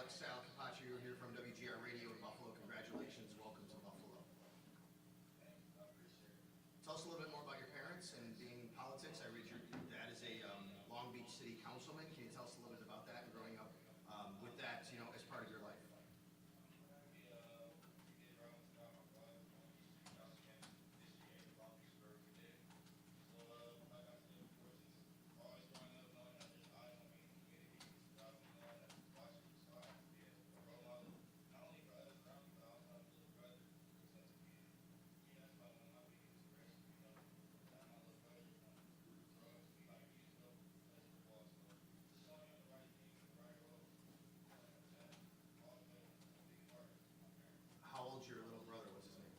Sal Capaccio here from WGR Radio in Buffalo. Congratulations, welcome to Buffalo. Tell us a little bit more about your parents and being in politics. I read your dad is a Long Beach City Councilman. Can you tell us a little bit about that and growing up with that, as part of your life? How old's your little brother? What's his name?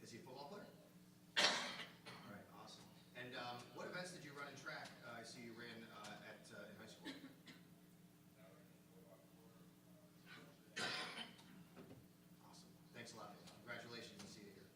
Is he a football player? All right, awesome. And what events did you run in track? I see you ran in high school. Awesome. Thanks a lot. Congratulations. We'll see you here.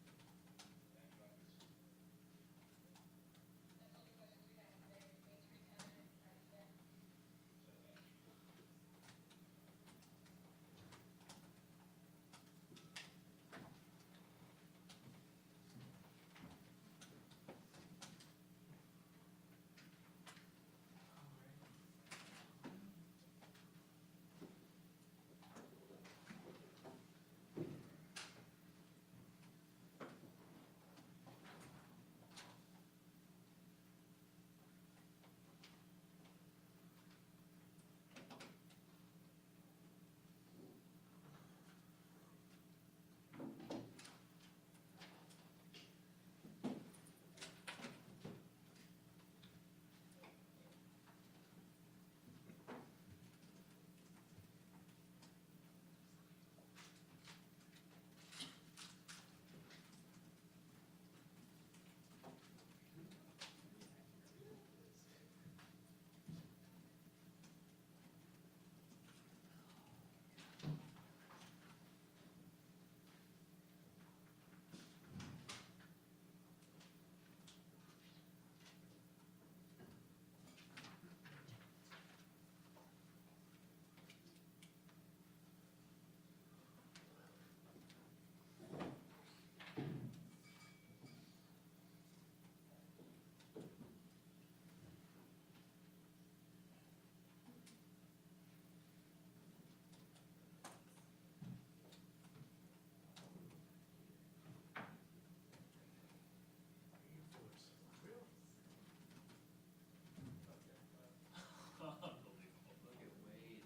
Unbelievable. Look at Wade.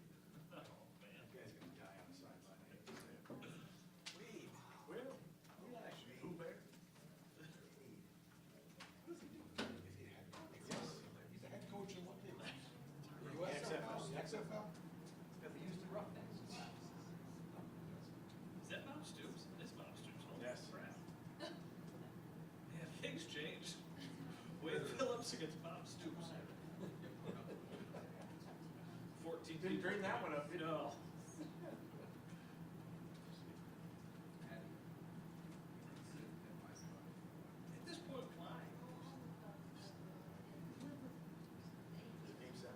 Oh, man. You guys gonna die on the sideline. Wade, well, relax, Who Bear? What is he doing? Is he a head coach? Yes, he's a head coach in what league? XFL. XFL? Got the Houston Roughnecks. Is that Bob Stoops? It is Bob Stoops. Holy Yes. crap. Yeah, things changed. Wade Phillips against Bob Stoops. 14 Didn't bring that one up, did you? No. At this point, why? Game 7.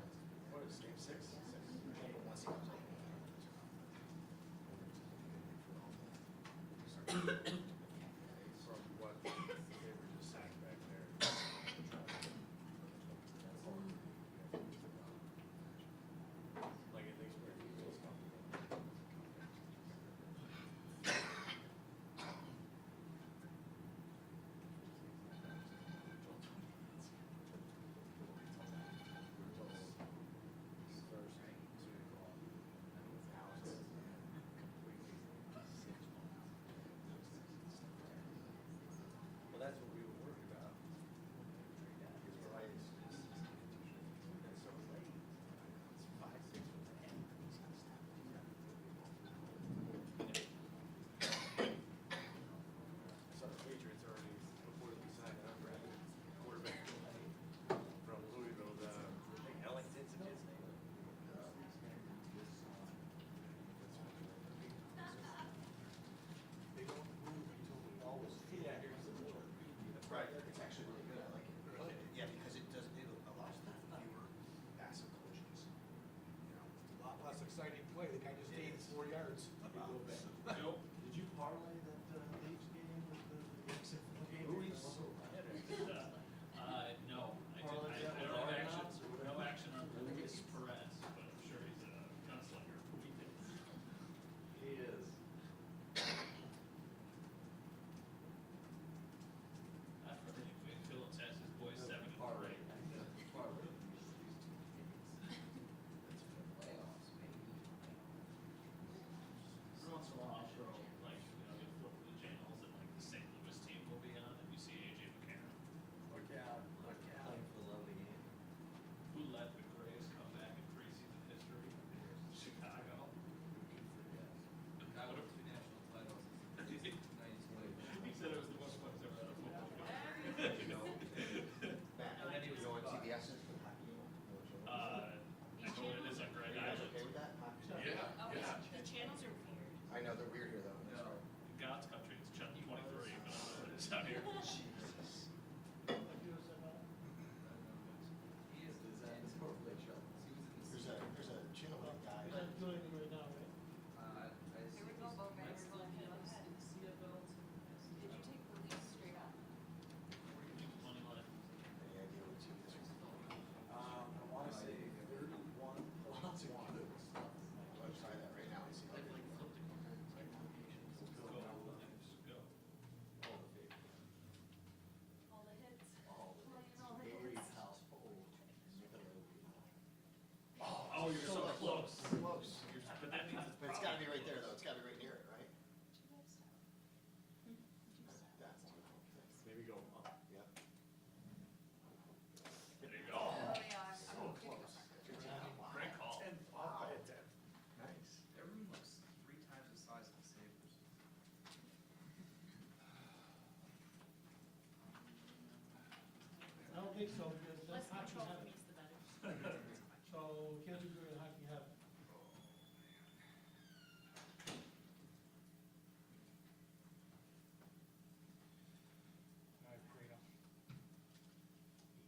What is game 6? Once he comes up. From what they were just saying back there. Like at least where he feels comfortable. First, completely play, the guy just gained 4 yards. Nope. Did you parlay that Leafs game with the XFL game? Ruiz. No, I don't have action, no action on Luis Perez, but I'm sure he's a gunslinger. He is. I've heard Wade Phillips has his boys 7-3. Parlay. Parlay. Every once in a while, I'll throw, like, you'll flip the channels and like the St. Louis team will be on and you see AJ McCarron, Look out. Playing for the love of the game. who led the greatest comeback in preseason history, Chicago. I won 2 national titles in 90s He said it was the most fun he's ever had a football game. Matt, and then he was going CBS. I know what it is on Grand Are you guys Island. okay with that? Yeah, Oh, yeah. the channels are weird. I know, they're weird here though. No. In God's country, it's channel 23, but I don't know what it is out here. Jesus. He is the Is that the corporate show? He was in the There's a channel that guy. Here we go, Bo Might Mayer, still going be head on to head. CFL. Did you take the leaf straight up? Money line. Any idea what team this was? I wanna say 31. Lots of good stuff. Let's try that right now and see. Like flip the coin. Go. Go. Go. All the favorites. All the hits. All the Playing all the Gary's hits. household. Oh, you're so close. Close. But that means it's But it's gotta be right there though, it's gotta be right near it, right? That's too close. Maybe go up. Yep. There you go. Oh, yeah. So close. Great call. 10, off by a 10. Nice. Everyone looks 3 times the size of the Sabres. I don't think so, because Less that's hockey control heaven. makes the better. So can't be good at hockey heaven. All right, Marino.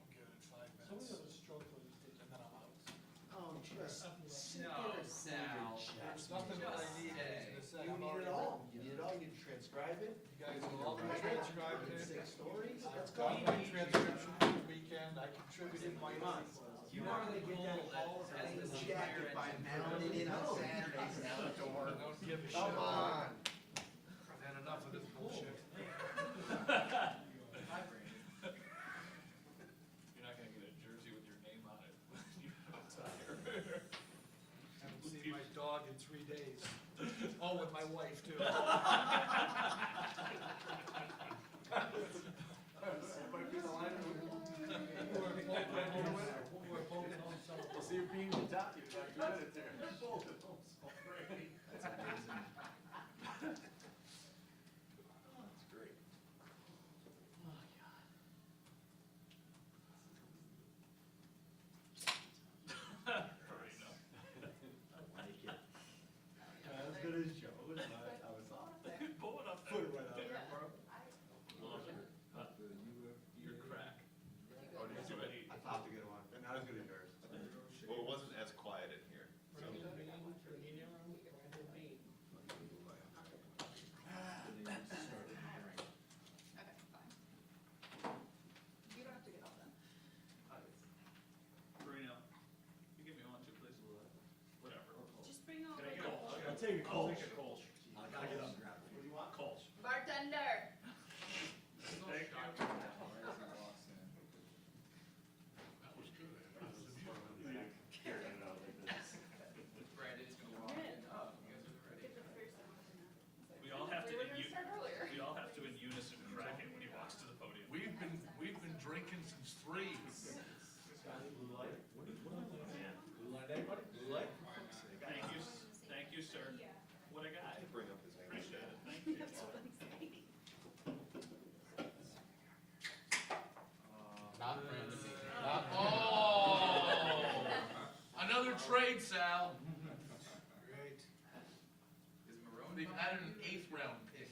I'm good in 5 minutes. Somebody has a stroke when these days. And then I'm out. Oh, just sit No, there and clean your Sal. chest. There's nothing that I need Just to say. You need it all. You need it all. You need to transcribe it. You guys will all be transcribing it. 6 stories. Let's I've go. got my transcription for the weekend, I contributed my own. You are the get that bull call that as has the the jacket fire by engine. mounting it on Saturdays and out the door. I don't give a shit. Come on. I've had enough of this bullshit. Hi, Brandon. You're not gonna get a jersey with your name on it when you retire. Haven't seen my dog in 3 days. Oh, with my wife too. Might be the line. We're both home, so. We'll see if Beane can top you. Got 2 minutes there. Both of them already. That's amazing. That's great. Already know. I like it. As good as Joe, but I was off there. Pull it up Put there. it right out there, bro. Love it. Huh? You're crack. Oh, did you do it? I popped a good one, and not as good as yours. Well, it wasn't as quiet in here. Brandon Beane, for the media room, Brandon Beane. Okay, fine. You don't have to get all done. Marino, you give me 1, 2, please. Whatever. Just bring all Can I the get a, I'll take a Kolsch. Take a Kolsch. I gotta get up and grab it. What do you want? Kolsch. bartender. Thank you. Carrying it out like this. Brandon's gonna walk in. Oh, you guys are ready. Get the first one. We all have to, We were gonna start earlier. we all have to in unison crack it when he walks to the podium. We've been drinking since 3. Scotty, blue light? What is Blue light, anybody? Blue light? Thank you, sir. What a guy. Bring up his name. Appreciate it, thank you. That's what I'm saying. Not Brandon Beane. Oh! Another trade, Sal. Great. Is Marone? They've added an 8th round pick.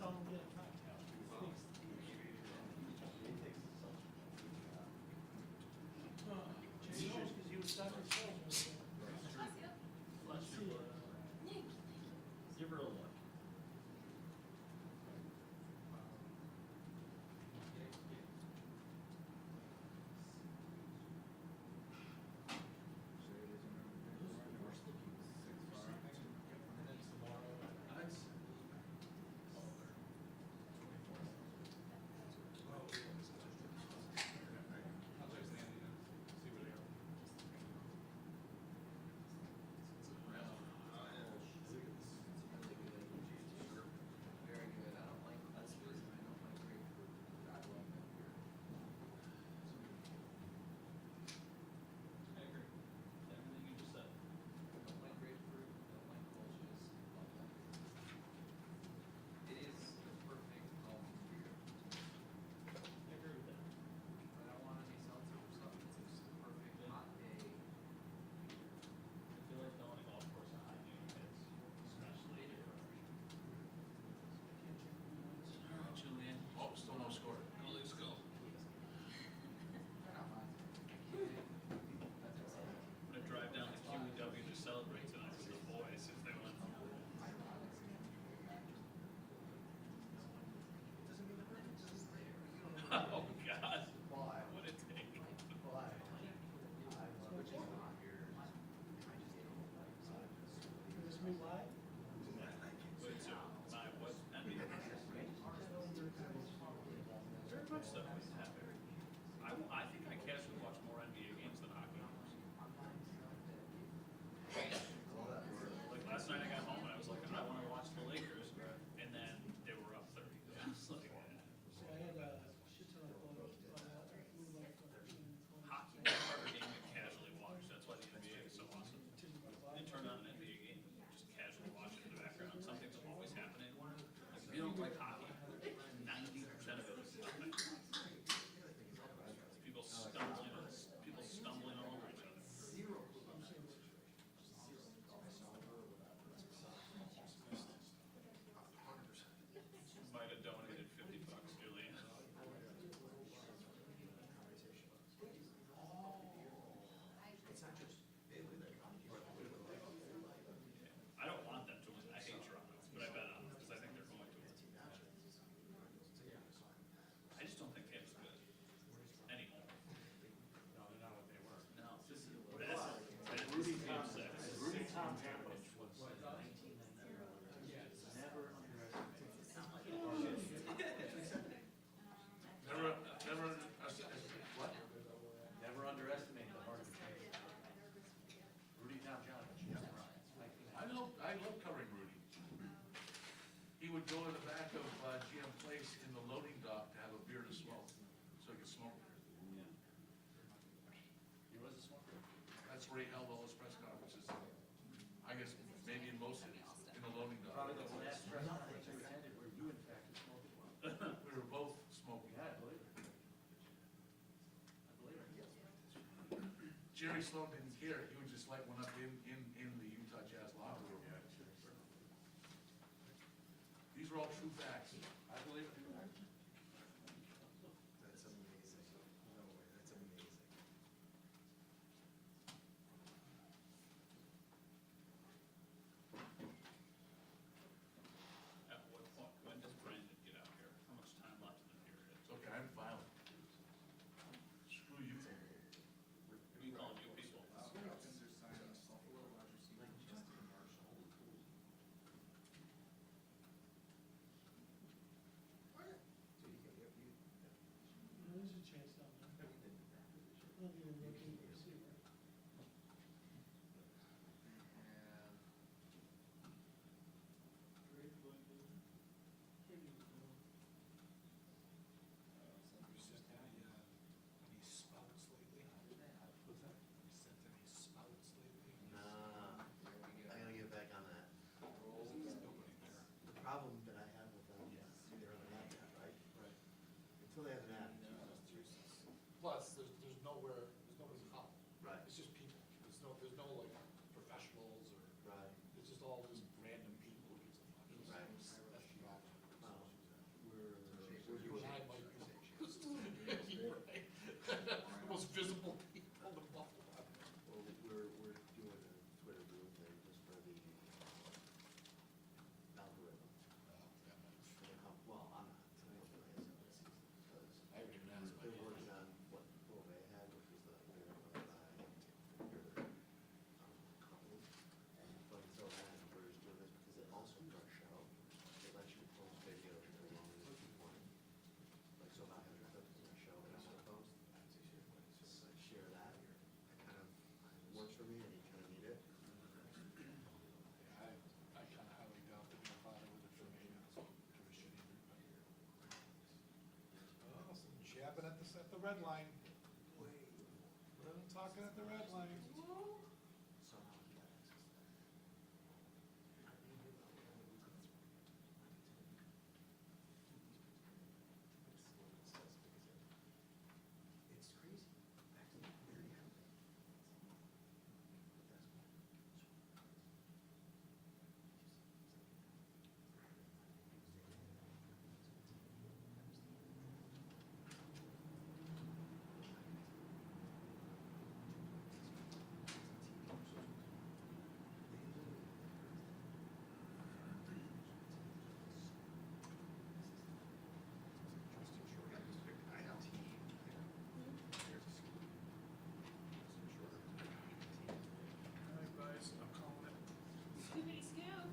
saw him get a cocktail. She knows, because he was stuck in school. Bless you. Give her a look. Very good. I don't like, that's the reason I don't like grapefruit. I love that beer. I agree. Everything you just said. Don't like grapefruit, don't like Kolsch's, love that beer. It is the perfect healthy beer. I agree with that. I don't want any seltzer or something, it's just the perfect hot day. I feel like going to golf course on high noon hits, especially here. All right, Julian. Oh, still no score. Go, let's go. Not mine. I'm gonna drive down to QEW to celebrate tonight with the boys if they win. Oh, God. Why? What a take. Why? I love it. This me why? But it's my, what, I mean, very much so. I think I casually watch more NBA games than hockey games. Like last night I got home and I was like, I want to watch the Lakers, and then they were up 30. I was like, So I had a shit ton of photos, but we like 15, 20. hockey is a harder game to casually watch. That's why the NBA is so awesome. You turn on an NBA game, just casually watch it in the background. Something's always happening. Like if you don't like hockey, 90% of it is nothing. People stumbling all over each other. Might have donated $50, Julian. I don't want them to win. I hate Toronto, but I bet on them because I think they're going to win. I just don't think Tampa's good anymore. No, they're not what they were. No, that's Rudy Tom said. Rudy Tom Sandwich was 1999. Never underestimated. What? Never underestimate the heart of the game. Rudy Tom Sandwich. I love covering Rudy. He would go in the back of GM Place in the loading dock to have a beer to smoke, so he could smoke there. He was a smoker. That's where he held all his press conferences. I guess maybe in most cities, in the loading dock. Probably the last press conference you attended where you in fact were smoking. We were both smoking. Yeah, I believe it. I believe it. Jerry Sloan didn't care. He would just light one up in the Utah Jazz locker room. These are all true facts. I believe it. That's amazing. No way, that's amazing. At what point, when does Brandon get out here? How much time left in the period? It's okay, I'm violent. Screw you. We call you people. Since they're signing Buffalo wide receiver Justin Marshall. There's a chance down there. I'll be a rookie receiver. Pretty cool. You sent any spouts lately? What's that? You sent any spouts lately? Nah, I gotta get back on that. There's nobody there. The problem that I have with them is they don't have that, right? Right. Until they have an app. Plus, there's nowhere, there's nobody to call. Right. It's just people. There's no like professionals or, Right. it's just all just random people who gives a fuck. Right. That's the problem. Well, red line. Let them talking at the red line. It's crazy. Back to the very end. All right, guys, I'm calling it. Scoopity scoop.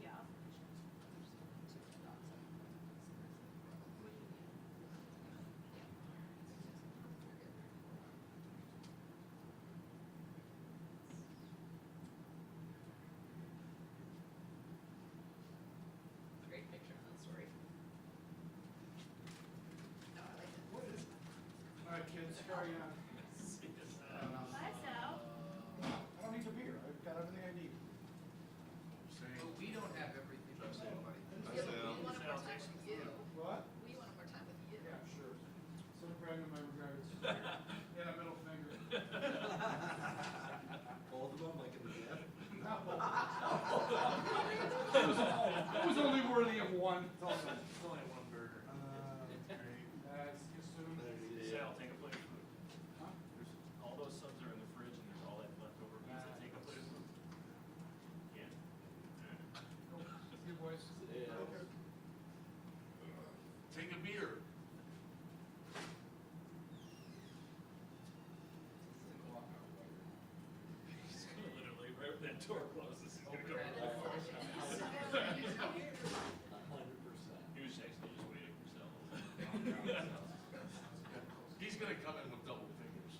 Yeah. Great picture on that story. No, I like it. All right, kids, carry on. Bye, Sal. I don't need the beer, I've got everything I need. Saying, But we don't have everything. That's it, buddy. We That's it. want more time with you. What? We want more time with you. Yeah, sure. Send Brandon my regards. Yeah, middle finger. Both of them, like in the gym? Not both. It was only worthy of one. it's only one burger. See you soon. Sal, take a plate of food. Huh? All those subs are in the fridge and there's all that leftover pizza. Take a plate of food. Yeah. See you, boys. Okay. Take a beer. He's gonna literally, right when that door closes, he's gonna go. He was actually just waiting for Sal. He's gonna come in with double figures.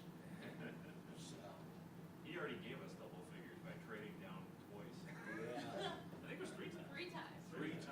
He already gave us double figures by trading down twice. I think it was 3 times. 3 times. 3 times.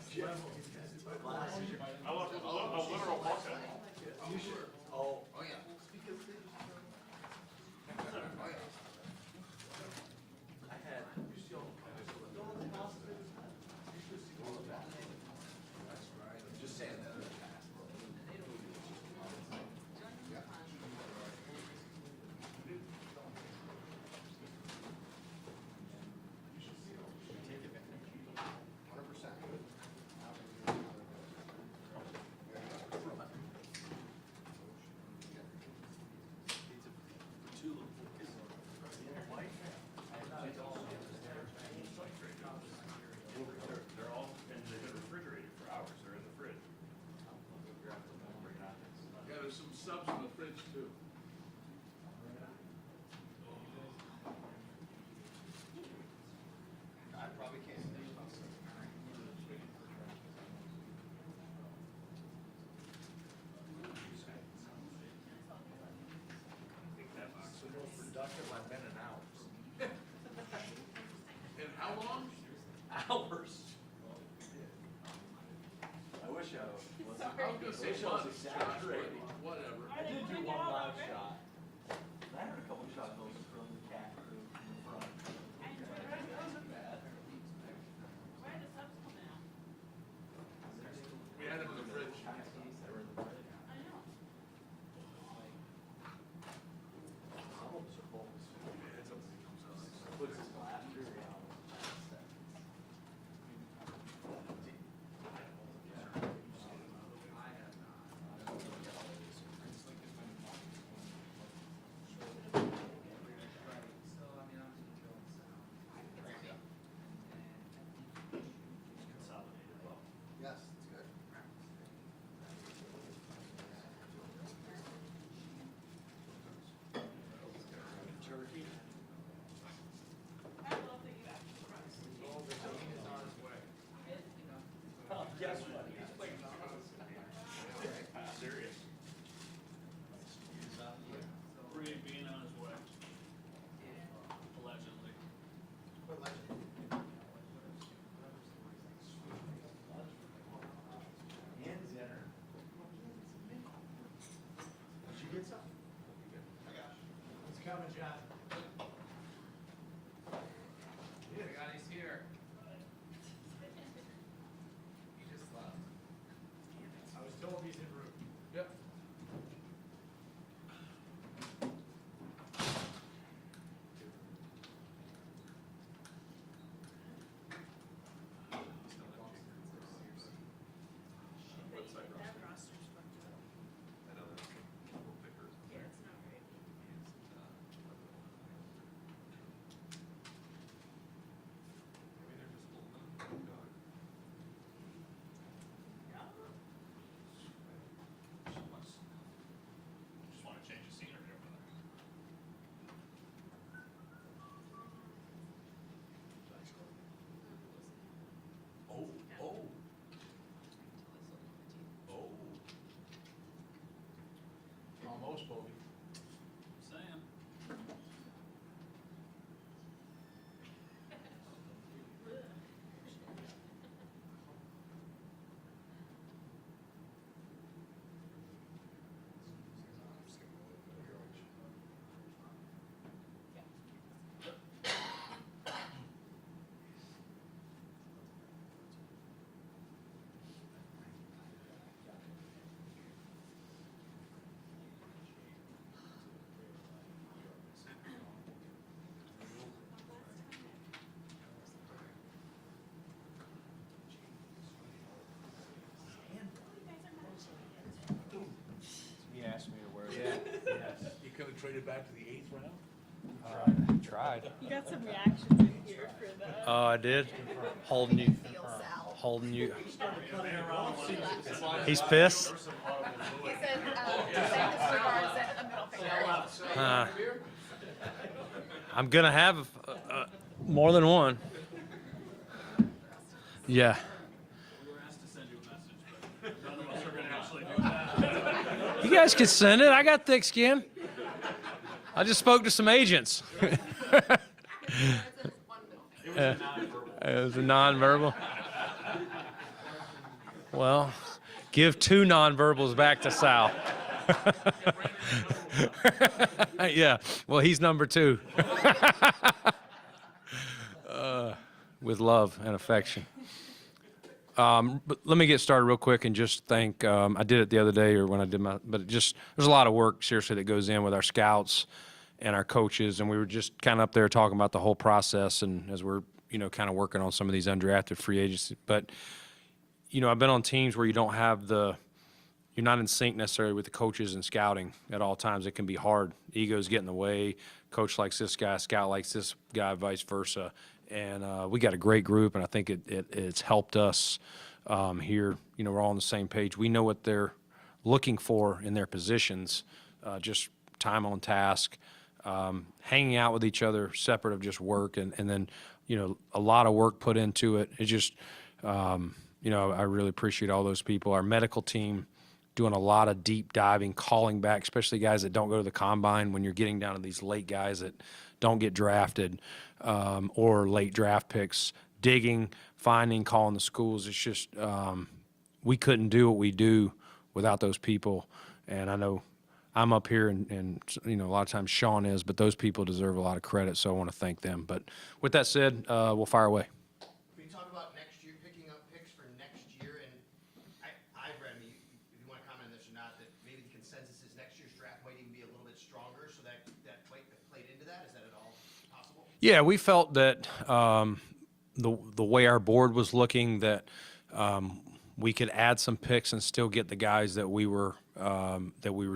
I want a literal bucket. Oh, yeah. I had. Just saying that. Take advantage. 100%. They're all, and they've been refrigerated for hours, they're in the fridge. Yeah, there's some subs in the fridge too. I probably can't. So most productive I've been in hours. In how long? Hours. I wish I was. I was gonna say Wish I was months, Josh, exaggerating. but whatever. I did do one live shot. I heard a couple shots from the cat crew in the front. It wasn't bad. We had him in the fridge. They were in the fridge. Some of us are full. Puts his glass beer down. Yes, it's good. Turkey. Guess what? Serious? Brandon Beane on his way. Allegedly. What legend? And dinner. Did you get some? I got you. It's coming, John. God, he's here. He just left. I was told he's en route. Yep. I know there's a couple pickers. Maybe they're just holding them. Just want to change the scenery over there. Oh, oh. Oh. Almost, Bobby. Sam. He asked me to wear it. Yeah, yes. You could have traded back to the 8th round? Tried. You got some reactions in here for that. Oh, I did? Holding you. Feel Sal. Holding you. He's pissed? He said, send his regards and a middle finger. I'm gonna have more than one. Yeah. We were asked to send you a message, but none of us are going to actually do that. You guys could send it. I got thick skin. I just spoke to some agents. It was a non-verbal. It was a non-verbal. Well, give 2 nonverbals back to Sal. Yeah, well, he's number 2. With love and affection. But let me get started real quick and just thank, I did it the other day or when I did but there's a lot of work, seriously, that goes in with our scouts and our coaches, and we were just kind of up there talking about the whole process and as we're, kind of working on some of these undrafted free agents. But, I've been on teams where you don't have you're not in sync necessarily with the coaches and scouting at all times. It can be hard. Egos get in the way. Coach likes this guy, scout likes this guy, vice versa. And we got a great group, and I think it's helped us here. We're all on the same page. We know what they're looking for in their positions, just time on task, hanging out with each other separate of just work, and then, a lot of work put into it. It just, I really appreciate all those people. Our medical team doing a lot of deep diving, calling back, especially guys that don't go to the combine when you're getting down to these late guys that don't get drafted or late draft picks, digging, finding, calling the schools. It's just we couldn't do what we do without those people. And I know I'm up here and a lot of times Sean is, but those people deserve a lot of credit, so I want to thank them. But with that said, we'll fire away. Can you talk about next year, picking up picks for next year? And I've read, if you want to comment on this or not, that maybe the consensus is next year's draft might even be a little bit stronger, so that played into that. Is that at all possible? Yeah, we felt that the way our board was looking, that we could add some picks and still get the guys that we were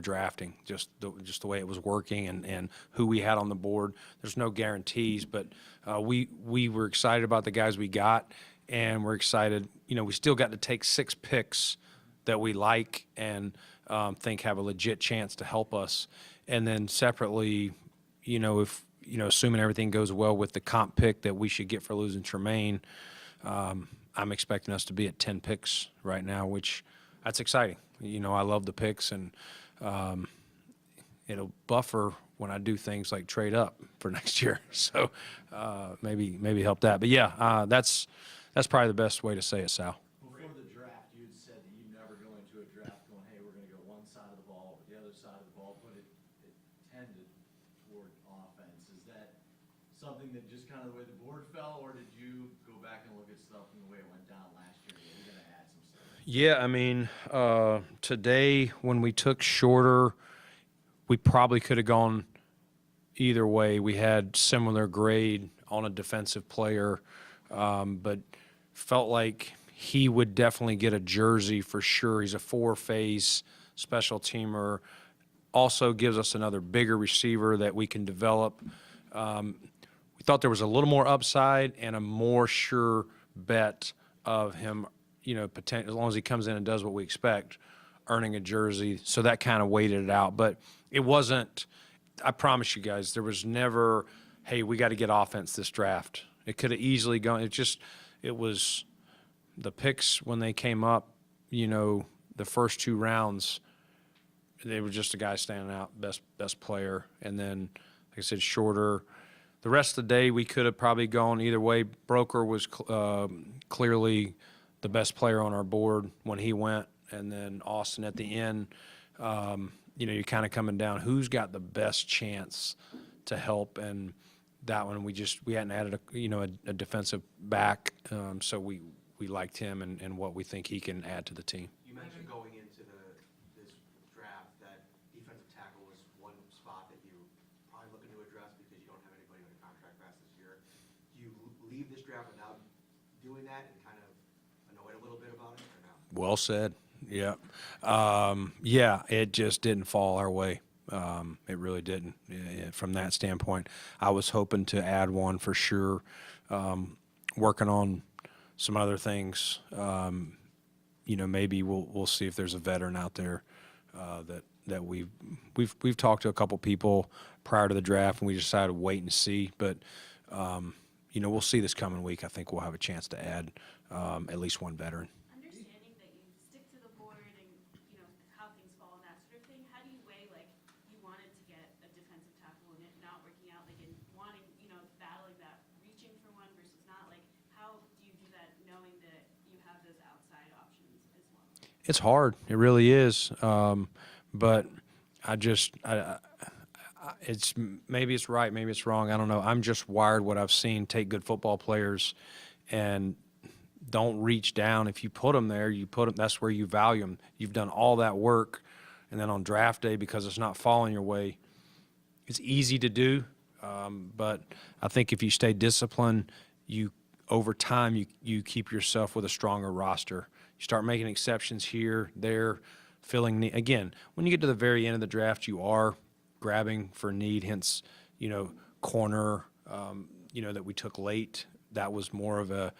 drafting. Just the way it was working and who we had on the board. There's no guarantees, but we were excited about the guys we got, and we're excited. We still got to take 6 picks that we like and think have a legit chance to help us, and then separately, if assuming everything goes well with the comp pick that we should get for losing Tremaine, I'm expecting us to be at 10 picks right now, which that's exciting. I love the picks, and it'll buffer when I do things like trade up for next year. So maybe help that. But yeah, that's probably the best way to say it, Sal. Before the draft, you had said that you never go into a draft going, hey, we're going to go one side of the ball or the other side of the ball, but it tended toward offense. Is that something that just kind of the way the board fell, or did you go back and look at stuff from the way it went down last year? You're going to add some stuff. Yeah, today when we took Shorter, we probably could have gone either way. We had similar grade on a defensive player, but felt like he would definitely get a jersey for sure. He's a 4-phase special teamer. Also gives us another bigger receiver that we can develop. We thought there was a little more upside and a more sure bet of him, potential, as long as he comes in and does what we expect, earning a jersey. So that kind of weighted it out. But it wasn't, I promise you guys, there was never, hey, we got to get offense this draft. It could have easily gone. It was the picks when they came up, the first 2 rounds, they were just a guy standing out, best player. And then, like I said, Shorter. The rest of the day, we could have probably gone either way. Broker was clearly the best player on our board when he went. And then Austin at the end, you're kind of coming down. Who's got the best chance to help? And that one, we hadn't added a defensive back. So we liked him and what we think he can add to the team. You mentioned going into this draft that defensive tackle was one spot that you probably looking to address because you don't have anybody on a contract past this year. Do you leave this draft without doing that and kind of annoyed a little bit about it, or no? Well said. Yeah. Yeah, it just didn't fall our way. It really didn't. From that standpoint, I was hoping to add one for sure. Working on some other things. Maybe we'll see if there's a veteran out there that we've talked to a couple people prior to the draft, and we decided to wait and see. But we'll see this coming week. I think we'll have a chance to add at least one veteran. Understanding that you stick to the board and how things fall and that sort of thing, how do you weigh, like, you wanted to get a defensive tackle and it not working out, like, and wanting, battling that, reaching for one versus not, like, how do you do that knowing that you have those outside options as It's hard. It really is. But it's maybe it's right, maybe it's wrong. I don't know. I'm just wired what I've seen. Take good football players and don't reach down. If you put them there, you put them. That's where you value them. You've done all that work, and then on draft day, because it's not falling your way, it's easy to do. But I think if you stay disciplined, over time you keep yourself with a stronger roster. You start making exceptions here, there, filling need. Again, when you get to the very end of the draft, you are grabbing for need. Hence, corner, that we took late. That was more of a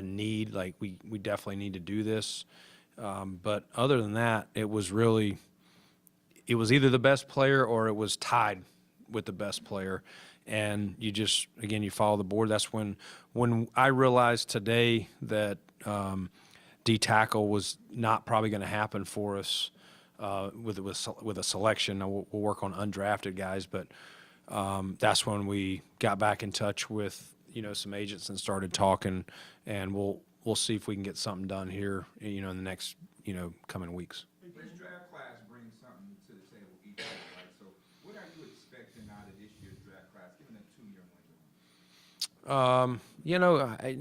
need. Like we definitely need to do this. But other than that, it was either the best player or it was tied with the best player. And you just, again, you follow the board. That's when I realized today that D-tackle was not probably going to happen for us with a selection. Now, we'll work on undrafted guys, but that's when we got back in touch with some agents and started talking, and we'll see if we can get something done here in the next coming weeks. This draft class brings something to the table each year, right? So what are you expecting out of this year's draft class, given a 2-year window?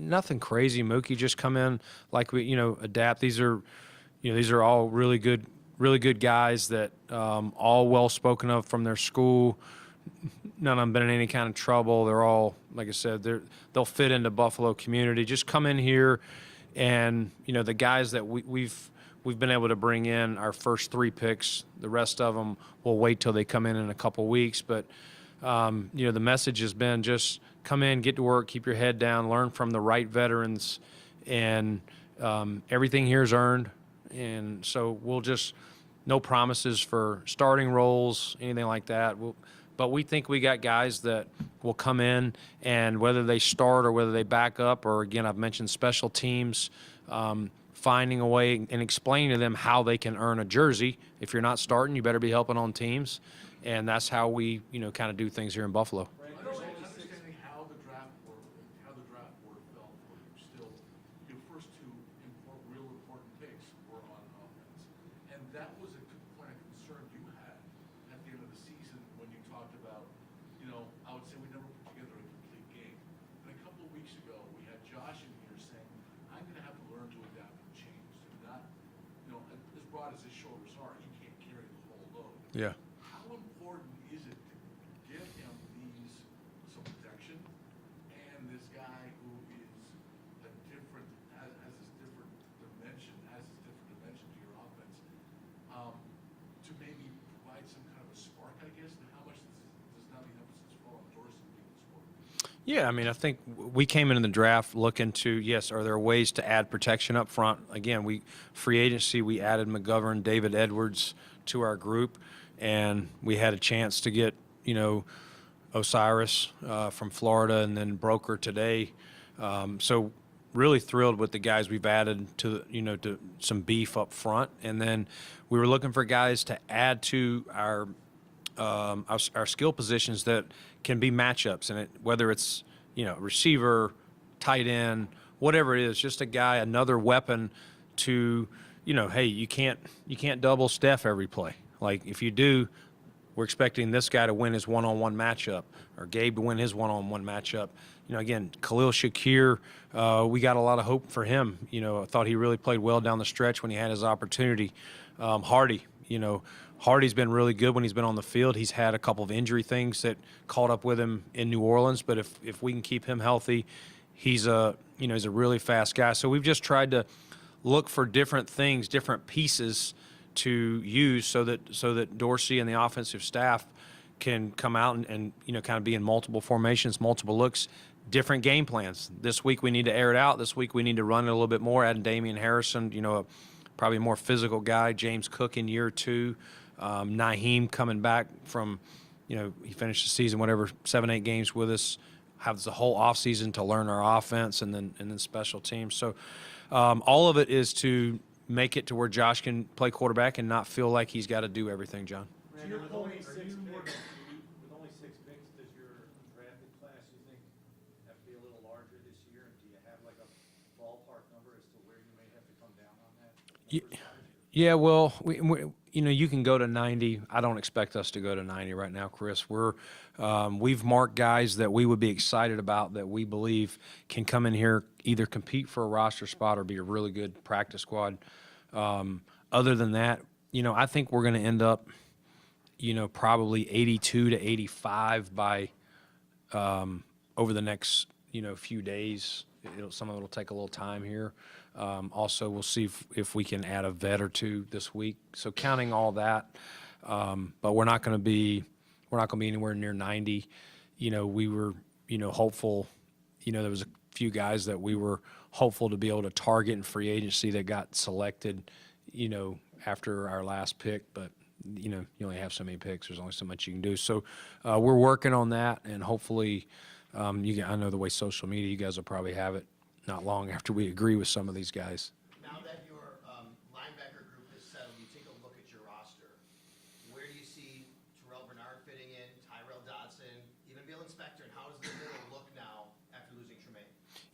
Nothing crazy. Mookie just come in like we, adapt. These are all really good guys that all well spoken of from their school. None of them been in any kind of trouble. They're all, like I said, they'll fit into Buffalo community. Just come in here, and the guys that we've been able to bring in our first 3 picks. The rest of them will wait till they come in a couple weeks. But the message has been just come in, get to work, keep your head down, learn from the right veterans, and everything here is earned. And so we'll just no promises for starting roles, anything like that. But we think we got guys that will come in, and whether they start or whether they back up, or again, I've mentioned special teams, finding a way and explaining to them how they can earn a jersey. If you're not starting, you better be helping on teams. And that's how we, kind of do things here in Buffalo. Understanding how the draft board felt for you still, your first 2 real important picks were on offense. And that was a point of concern you had at the end of the season when you talked about, I would say we never put together a complete game. And a couple of weeks ago, we had Josh in here saying, I'm going to have to learn to adapt and change. And not, as broad as his shoulders are, he can't carry the whole load. Yeah. How important is it to give him some protection, and this guy who is has this different dimension to your offense, to maybe provide some kind of a spark, I guess? And how much does now the emphasis fall on Dorsey being the sport? Yeah, I think we came into the draft looking to, yes, are there ways to add protection up front? Again, free agency, we added McGovern, David Edwards to our group, and we had a chance to get, Osiris from Florida, and then Broker today. So really thrilled with the guys we've added to some beef up front. And then we were looking for guys to add to our skill positions that can be matchups, and whether it's receiver, tight end, whatever it is, just a guy, another weapon to hey, you can't double Steph every play. Like if you do, we're expecting this guy to win his one-on-one matchup, or Gabe to win his one-on-one matchup. Again, Khalil Shakir, we got a lot of hope for him. I thought he really played well down the stretch when he had his opportunity. Hardy, Hardy's been really good when he's been on the field. He's had a couple of injury things that caught up with him in New Orleans, but if we can keep him healthy, he's a really fast guy. So we've just tried to look for different things, different pieces to use so that Dorsey and the offensive staff can come out and kind of be in multiple formations, multiple looks, different game plans. This week we need to air it out. This week we need to run it a little bit more, adding Damian Harrison, probably a more physical guy, James Cook in year 2, Naheem coming back from, he finished the season, 7-8 games with us, have the whole offseason to learn our offense, and then special teams. So all of it is to make it to where Josh can play quarterback and not feel like he's got to do everything, John. Brandon, with only 6 picks, does your drafted class, you think, have to be a little larger this year? And do you have like a ballpark number as to where you may have to come down on that? Yeah, well, you can go to 90. I don't expect us to go to 90 right now, Chris. We've marked guys that we would be excited about that we believe can come in here, either compete for a roster spot or be a really good practice squad. Other than that, I think we're going to end up, probably 82 to 85 by over the next, few days. Some of it will take a little time here. Also, we'll see if we can add a vet or two this week. So counting all that, but we're not going to be anywhere near 90. We were, hopeful. There was a few guys that we were hopeful to be able to target in free agency that got selected, after our last pick. But you only have so many picks. There's only so much you can do. So we're working on that, and hopefully, I know the way social media, you guys will probably have it not long after we agree with some of these guys. Now that your linebacker group is settled, you take a look at your roster. Where do you see Terrell Bernard fitting in, Tyrell Dodson, even Bill Inspector, and how does the middle look now after losing Tremaine?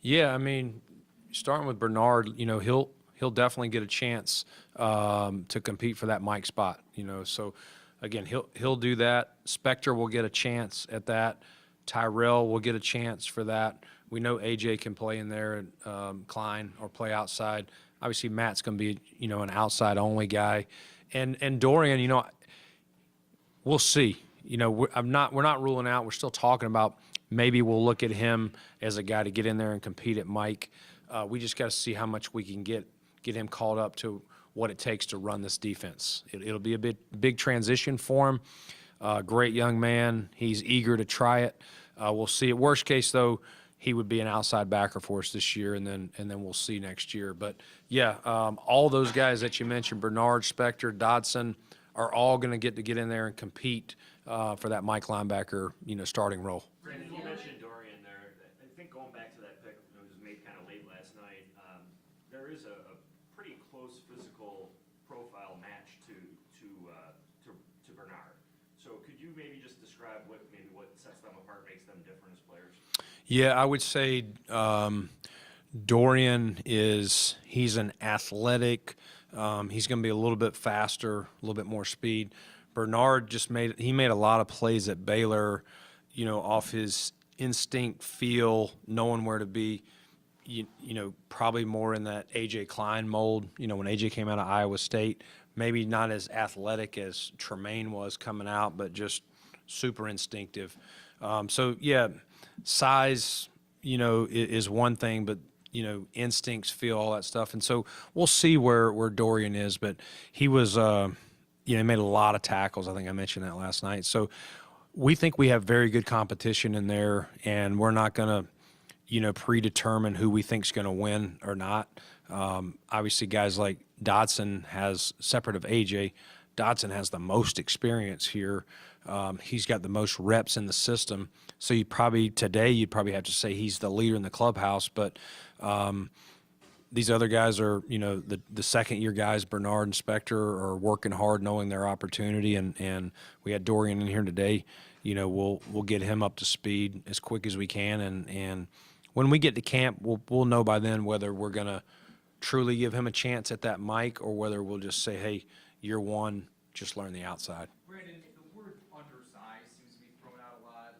Yeah, I mean, starting with Bernard, he'll definitely get a chance to compete for that Mike spot. So again, he'll do that. Spector will get a chance at that. Tyrell will get a chance for that. We know AJ can play in there at Klein or play outside. Obviously, Matt's going to be, an outside only guy, and Dorian, we'll see. We're not ruling out. We're still talking about maybe we'll look at him as a guy to get in there and compete at Mike. We just got to see how much we can get him called up to what it takes to run this defense. It'll be a big transition for him. Great young man. He's eager to try it. We'll see. At worst case, though, he would be an outside backer for us this year, and then we'll see next year. But yeah, all those guys that you mentioned, Bernard, Spector, Dodson, are all going to get in there and compete for that Mike linebacker, starting role. Brandon, you mentioned Dorian there. I think going back to that pick, it was made kind of late last night. There is a pretty close physical profile match to Bernard. So could you maybe just describe what sets them apart, makes them different as players? Yeah, I would say Dorian he's an athletic. He's going to be a little bit faster, a little bit more speed. Bernard made a lot of plays at Baylor, off his instinct, feel, knowing where to be. Probably more in that AJ Klein mold. When AJ came out of Iowa State, maybe not as athletic as Tremaine was coming out, but just super instinctive. So yeah, size, is one thing, but instincts, feel, all that stuff. And so we'll see where Dorian is, but he was, he made a lot of tackles. I think I mentioned that last night. So we think we have very good competition in there, and we're not going to, predetermine who we think's going to win or not. Obviously, guys like Dodson separate of AJ, Dodson has the most experience here. He's got the most reps in the system. So you'd probably have to say he's the leader in the clubhouse. But these other guys are, the second-year guys, Bernard and Spector, are working hard, knowing their opportunity. And we had Dorian in here today. We'll get him up to speed as quick as we can. And when we get to camp, we'll know by then whether we're going to truly give him a chance at that mic or whether we'll just say, hey, year one, just learn the outside. Brandon, the word undersized seems to be thrown out a lot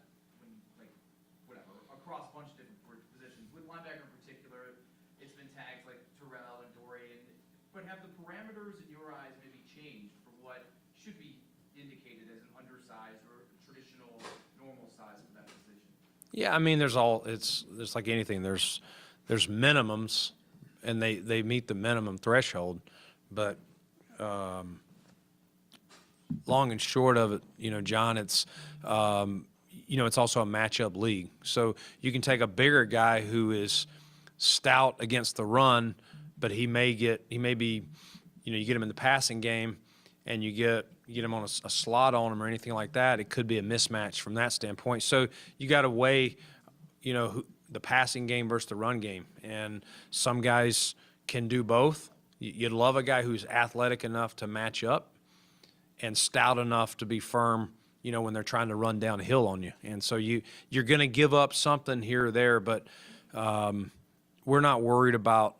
across a bunch of different positions. With linebacker in particular, it's been tags like Terrell and Dorian. But have the parameters in your eyes maybe changed for what should be indicated as an undersized or traditional normal size for that position? Yeah, I mean, there's like anything. There's minimums, and they meet the minimum threshold, but long and short of it, John, it's it's also a matchup league. So you can take a bigger guy who is stout against the run, but he may be, you get him in the passing game, and you get him on a slot on him or anything like that. It could be a mismatch from that standpoint. So you got to weigh, the passing game versus the run game, and some guys can do both. You'd love a guy who's athletic enough to match up and stout enough to be firm, when they're trying to run downhill on you. And so you're going to give up something here or there, but we're not worried about,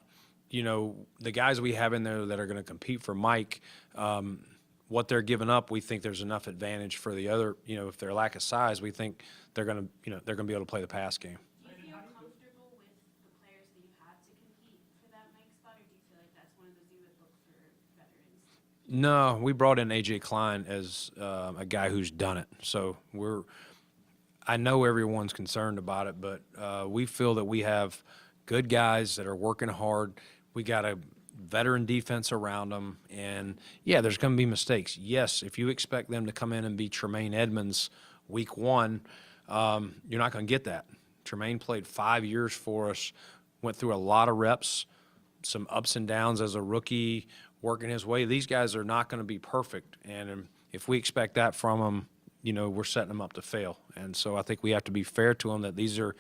you know, the guys we have in there that are going to compete for Mike, what they're giving up, we think there's enough advantage for the other, you know, if they're lack of size, we think they're going to, you know, they're going to be able to play the pass game. Do you feel comfortable with the players that you have to compete for that Mike spot, or do you feel like that's one of those you would look for veterans? No, we brought in A.J. Klein as a guy who's done it. So I know everyone's concerned about it, but we feel that we have good guys that are working hard. We got a veteran defense around them. And, yeah, there's going to be mistakes. Yes, if you expect them to come in and be Tremaine Edmonds week one, you're not going to get that. Tremaine played 5 years for us, went through a lot of reps, some ups and downs as a rookie, working his way. These guys are not going to be perfect. And if we expect that from them, you know, we're setting them up to fail. And so I think we have to be fair to them that these are,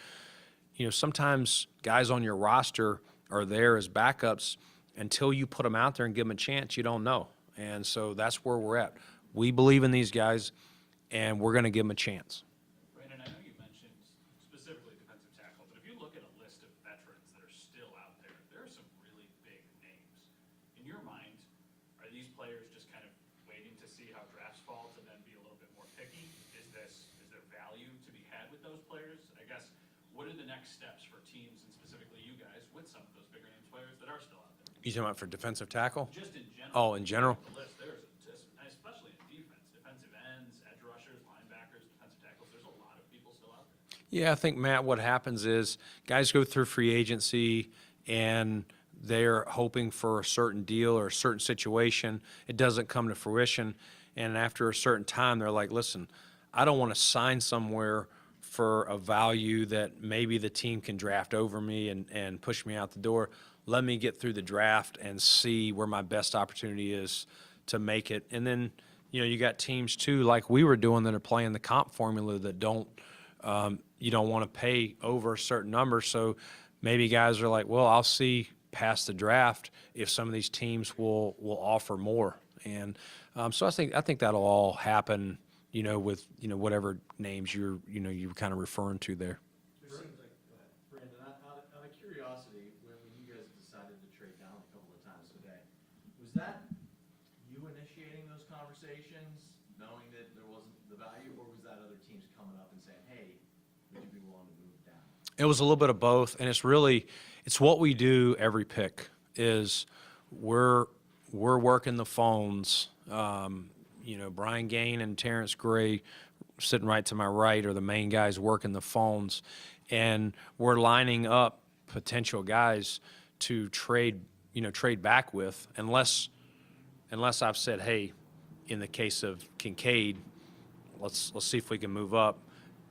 you know, sometimes guys on your roster are there as backups. Until you put them out there and give them a chance, you don't know. And so that's where we're at. We believe in these guys, and we're going to give them a chance. Brandon, I know you mentioned specifically defensive tackle, but if you look at a list of veterans that are still out there, there are some really big names. In your mind, are these players just kind of waiting to see how drafts fall to then be a little bit more picky? Is there value to be had with those players? I guess, what are the next steps for teams, and specifically you guys, with some of those bigger names players that are still out there? You talking about for defensive tackle? Just in general. Oh, in general? The list, there's just, especially in defense, defensive ends, edge rushers, linebackers, defensive tackles, there's a lot of people still out there. Yeah, I think, Matt, what happens is guys go through free agency and they're hoping for a certain deal or a certain situation. It doesn't come to fruition. And after a certain time, they're like, listen, I don't want to sign somewhere for a value that maybe the team can draft over me and push me out the door. Let me get through the draft and see where my best opportunity is to make it. And then, you know, you got teams too, like we were doing, that are playing the comp formula that don't, you don't want to pay over a certain number. So maybe guys are like, well, I'll see past the draft if some of these teams will offer more. And so I think that'll all happen, you know, with, you know, whatever names you're kind of referring to there. Brandon, out of curiosity, when you guys decided to trade down a couple of times today, was that you initiating those conversations, knowing that there wasn't the value, or was that other teams coming up and saying, hey, would you be willing to move down? It was a little bit of both, and it's what we do every pick is we're working the phones. You know, Brian Gain and Terrence Gray sitting right to my right are the main guys working the phones, and we're lining up potential guys to trade back with, unless I've said, hey, in the case of Kincaid, let's see if we can move up.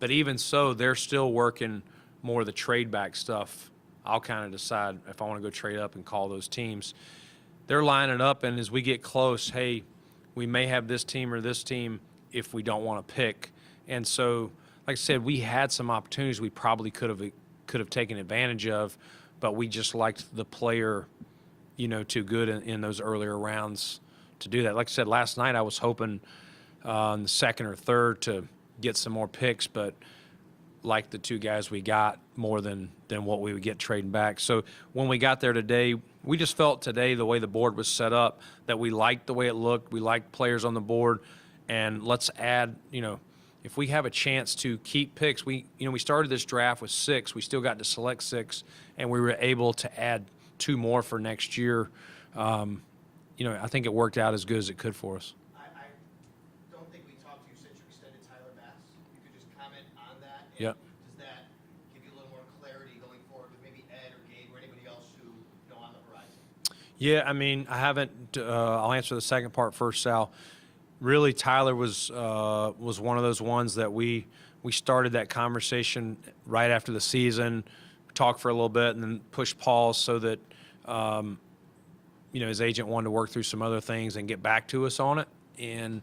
But even so, they're still working more of the trade back stuff. I'll kind of decide if I want to go trade up and call those teams. They're lining up, and as we get close, hey, we may have this team or this team if we don't want to pick. And so, like I said, we had some opportunities we probably could have taken advantage of, but we just liked the player, you know, too good in those earlier rounds to do that. Like I said, last night I was hoping in the second or third to get some more picks, but like the two guys we got more than what we would get trading back. So when we got there today, we just felt today the way the board was set up that we liked the way it looked. We liked players on the board, and let's add, you know, if we have a chance to keep picks, we started this draft with 6. We still got to select 6, and we were able to add 2 more for next year. You know, I think it worked out as good as it could for us. I don't think we talked to you since you extended Tyler Bass. You could just comment on that. And Yep. does that give you a little more clarity going forward with maybe Ed or Gabe or anybody else who, you know, on the horizon? Yeah, I mean, I haven't. I'll answer the second part first, Sal. Really, Tyler was one of those ones that we started that conversation right after the season, talked for a little bit, and then pushed pause so that you know, his agent wanted to work through some other things and get back to us on it. And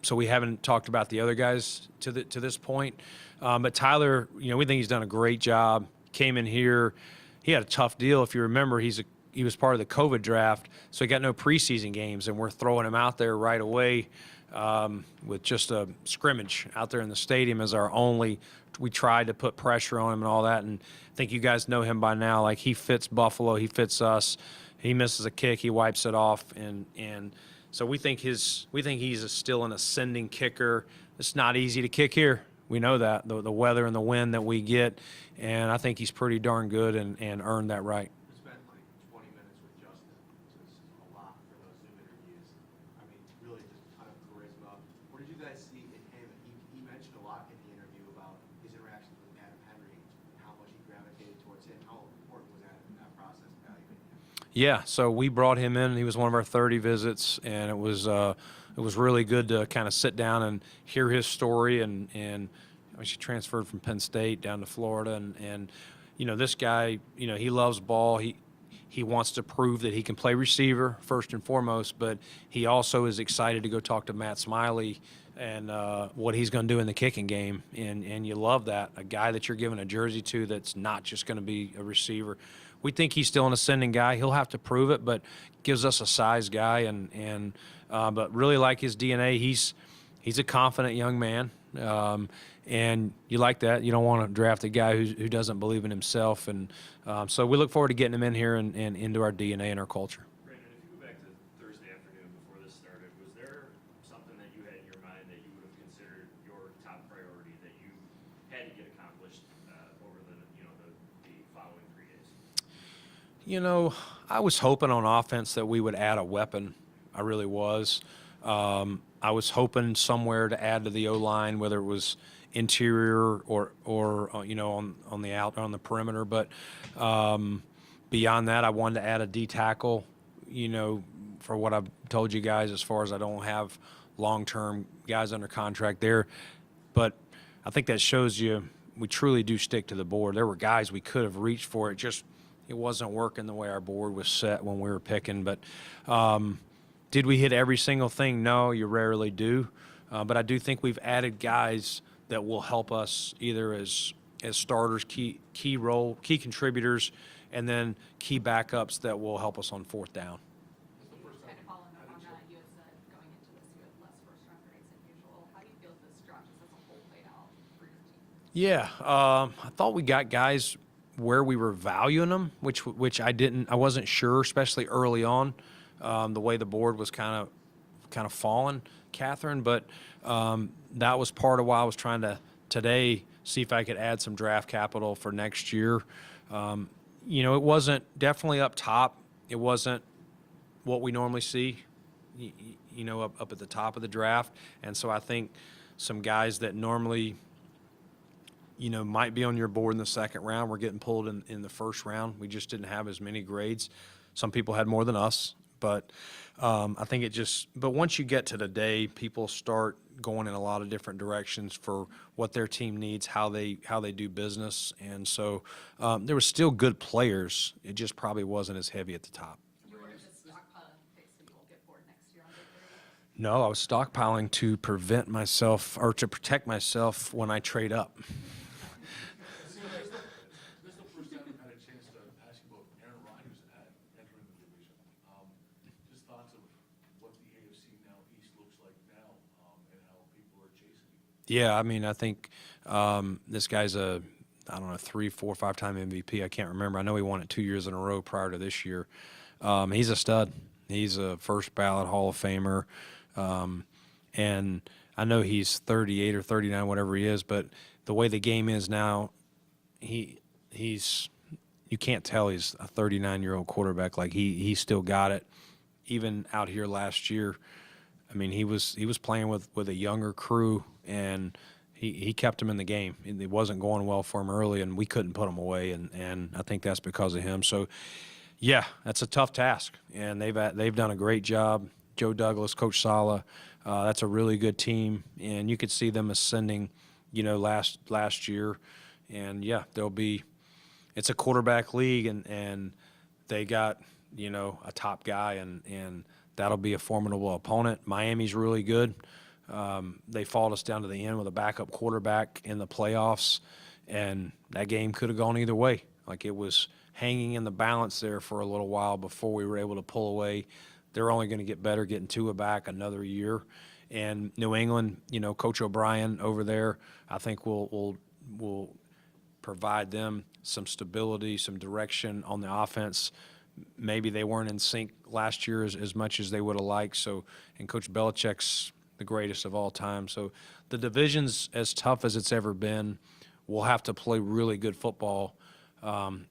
so we haven't talked about the other guys to this point. But Tyler, you know, we think he's done a great job. Came in here, he had a tough deal. If you remember, he's he was part of the COVID draft, so he got no preseason games, and we're throwing him out there right away with just a scrimmage out there in the stadium as our only. We tried to put pressure on him and all that, and I think you guys know him by now. Like, he fits Buffalo, he fits us. He misses a kick, he wipes it off, and so we think he's still an ascending kicker. It's not easy to kick here. We know that, the weather and the wind that we get, and I think he's pretty darn good and earned that right. We spent like 20 minutes with Justin, which is a lot for those Zoom interviews. I mean, really just a ton of charisma. What did you guys see in him? He mentioned a lot in the interview about his interactions with Adam Henry, and how much he gravitated towards him. How important was that in that process, evaluating him? Yeah, so we brought him in. He was one of our 30 visits, and it was really good to kind of sit down and hear his story. And she transferred from Penn State down to Florida, and this guy, he loves ball. He wants to prove that he can play receiver first and foremost, but he also is excited to go talk to Matt Smiley and what he's going to do in the kicking game. And you love that, a guy that you're giving a jersey to that's not just going to be a receiver. We think he's still an ascending guy. He'll have to prove it, but gives us a size guy, and but really like his DNA. He's a confident young man, and you like that. You don't want to draft a guy who doesn't believe in himself, and so we look forward to getting him in here and into our DNA and our culture. Brandon, if you go back to Thursday afternoon before this started, was there something that you had in your mind that you would have considered your top priority that you had to get accomplished over the following 3 days? I was hoping on offense that we would add a weapon. I really was. I was hoping somewhere to add to the O-line, whether it was interior or on the perimeter. But beyond that, I wanted to add a D tackle. For what I've told you guys, as far as I don't have long-term guys under contract there. But I think that shows you we truly do stick to the board. There were guys we could have reached for. It wasn't working the way our board was set when we were picking. But did we hit every single thing? No, you rarely do. But I do think we've added guys that will help us either as starters, key contributors, and then key backups that will help us on fourth down. Kind of following up on that, you had said going into this you had less first-round grades than usual. How do you feel this draft as a whole played out for your team? Yeah, I thought we got guys where we were valuing them, which I wasn't sure, especially early on, the way the board was kind of falling, Catherine. But that was part of why I was trying to today see if I could add some draft capital for next year. It wasn't definitely up top. It wasn't what we normally see, up at the top of the draft. And so I think some guys that normally might be on your board in the second round, we're getting pulled in the first round. We just didn't have as many grades. Some people had more than us, but I think but once you get to the day, people start going in a lot of different directions for what their team needs, how they do business. And so there were still good players. It just probably wasn't as heavy at the top. You were just stockpiling picks so you won't get bored next year on day 30? No, I was stockpiling to prevent myself or to protect myself when I trade up. This is the first time we've had a chance to ask you about Aaron Rodgers entering the division. Just thoughts of what the AFC East looks like now, and how people are chasing you. Yeah, I mean, I think this guy's a 3, 4, 5-time MVP. I can't remember. I know he won it 2 years in a row prior to this year. He's a stud. He's a first ballot Hall of Famer. And I know he's 38 or 39, whatever he is, but the way the game is now, he's you can't tell he's a 39-year-old quarterback. Like he still got it. Even out here last year, I mean, he was playing with a younger crew, and he kept him in the game. It wasn't going well for him early, and we couldn't put him away, and I think that's because of him. So, yeah, that's a tough task, and they've done a great job. Joe Douglas, Coach Sala, that's a really good team, and you could see them ascending, last year. And, yeah, it's a quarterback league, and they got, a top guy, and that'll be a formidable opponent. Miami's really good. They fought us down to the end with a backup quarterback in the playoffs, and that game could have gone either way. Like, it was hanging in the balance there for a little while before we were able to pull away. They're only going to get better, getting Tua back another year. And New England, you know, Coach O'Brien over there, I think will provide them some stability, some direction on the offense. Maybe they weren't in sync last year as much as they would have liked. So, and Coach Belichick's the greatest of all time. So the division's as tough as it's ever been. We'll have to play really good football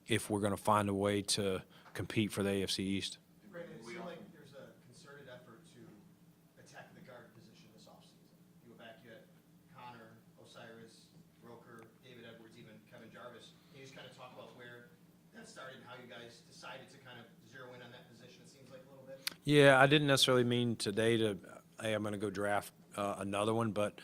if we're going to find a way to compete for the AFC East. Brandon, it seemed like there's a concerted effort to attack the guard position this offseason. You go back, you had Connor, Osiris, Roker, David Edwards, even Kevin Jarvis. Can you just kind of talk about where that started and how you guys decided to kind of zero in on that position, it seems like a little bit? Yeah, I didn't necessarily mean today to, hey, I'm going to go draft another one, but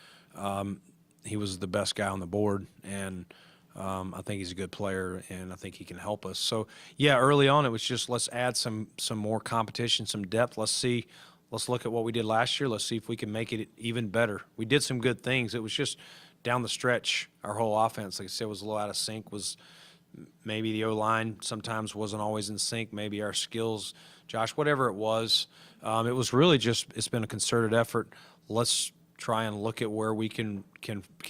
he was the best guy on the board, and I think he's a good player, and I think he can help us. So, yeah, early on it was just let's add some more competition, some depth. Let's look at what we did last year. Let's see if we can make it even better. We did some good things. It was just down the stretch, our whole offense, like I said, was a little out of sync. Was maybe the O-line sometimes wasn't always in sync. Maybe our skills, Josh, whatever it was really just, it's been a concerted effort. Let's try and look at where we can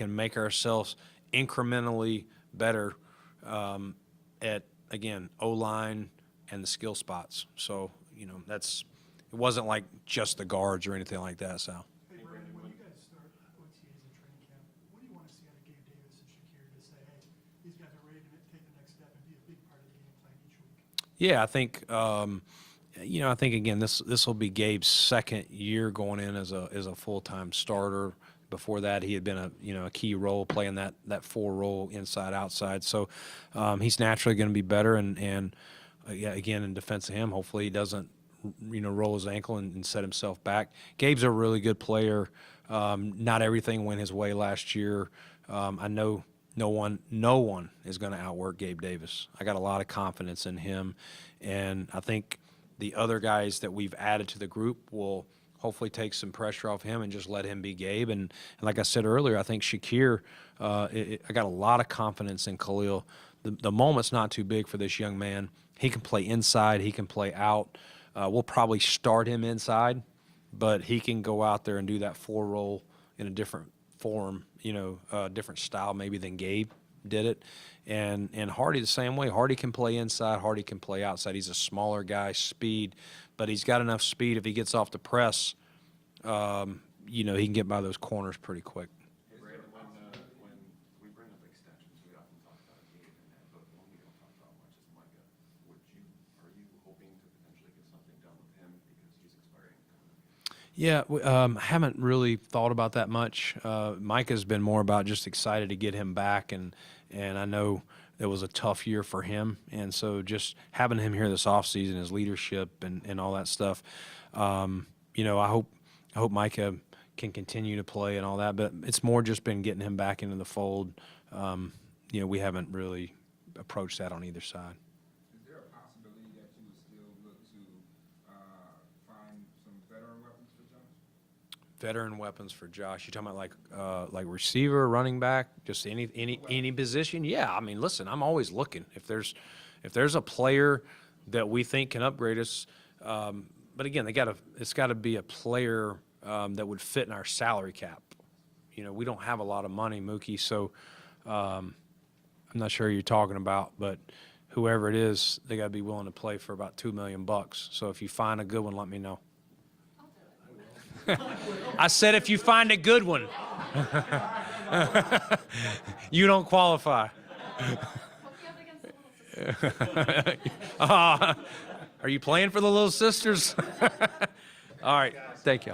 make ourselves incrementally better at, again, O-line and the skill spots. So, you know, it wasn't like just the guards or anything like that, Sal. Hey, Brandon, when you guys start OTAs and training camp, what do you want to see out of Gabe Davis and Shakir to say, hey, these guys are ready to take the next step and be a big part of the game plan each week? Yeah, I think I think again this will be Gabe's second year going in as a full-time starter. Before that, he had been a key role playing that 4 role inside outside. So he's naturally going to be better. And again, in defense of him, hopefully he doesn't roll his ankle and set himself back. Gabe's a really good player. Not everything went his way last year. I know no one is going to outwork Gabe Davis. I got a lot of confidence in him, and I think the other guys that we've added to the group will hopefully take some pressure off him and just let him be Gabe. And like I said earlier, I think Shakir, I got a lot of confidence in Khalil. The moment's not too big for this young man. He can play inside. He can play out. We'll probably start him inside, but he can go out there and do that 4 role in a different form, different style maybe than Gabe did it. And Hardy the same way. Hardy can play inside. Hardy can play outside. He's a smaller guy, speed, but he's got enough speed if he gets off the press, he can get by those corners pretty quick. Brandon, when we bring up extensions, we often talk about Gabe and that, but one we don't talk about much is Micah. Are you hoping to potentially get something done with him because he's expiring? Yeah, I haven't really thought about that much. Micah's been more about just excited to get him back, and I know it was a tough year for him, and so just having him here this offseason, his leadership and all that stuff, I hope Micah can continue to play and all that, but it's more just been getting him back into the fold. We haven't really approached that on either side. Is there a possibility that you would still look to find some veteran weapons for Josh? Veteran weapons for Josh. You talking about like receiver, running back, just any position? Yeah, I mean, listen, I'm always looking. If there's a player that we think can upgrade us, but again, it's got to be a player that would fit in our salary cap. We don't have a lot of money, Mookie, so I'm not sure who you're talking about, but whoever it is, they got to be willing to play for about $2 million. So if you find a good one, let me know. I said if you find a good one. You don't qualify. Are you playing for the Little Sisters? All right, thank you.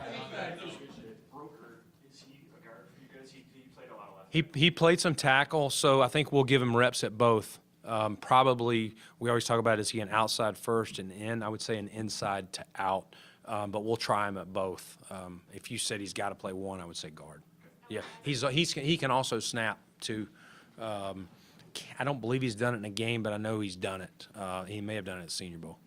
Broker, is he a guard for you guys? He played a lot of left. He played some tackle, so I think we'll give him reps at both. Probably, we always talk about is he an outside first and in? I would say an inside to out. But we'll try him at both. If you said he's got to play one, I would say guard. Yeah, he can also snap too. I don't believe he's done it in a game, but I know he's done it. He may have done it at Senior Bowl.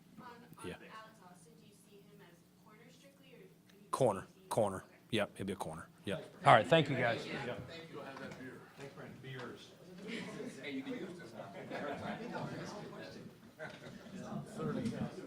Yeah. Alex Austin, do you see him as corner strictly, or could you Corner. Yep, he'll be a corner. Yep. All right, thank you guys. Yep. Go have that beer. Hey, you can use this now. 6:30.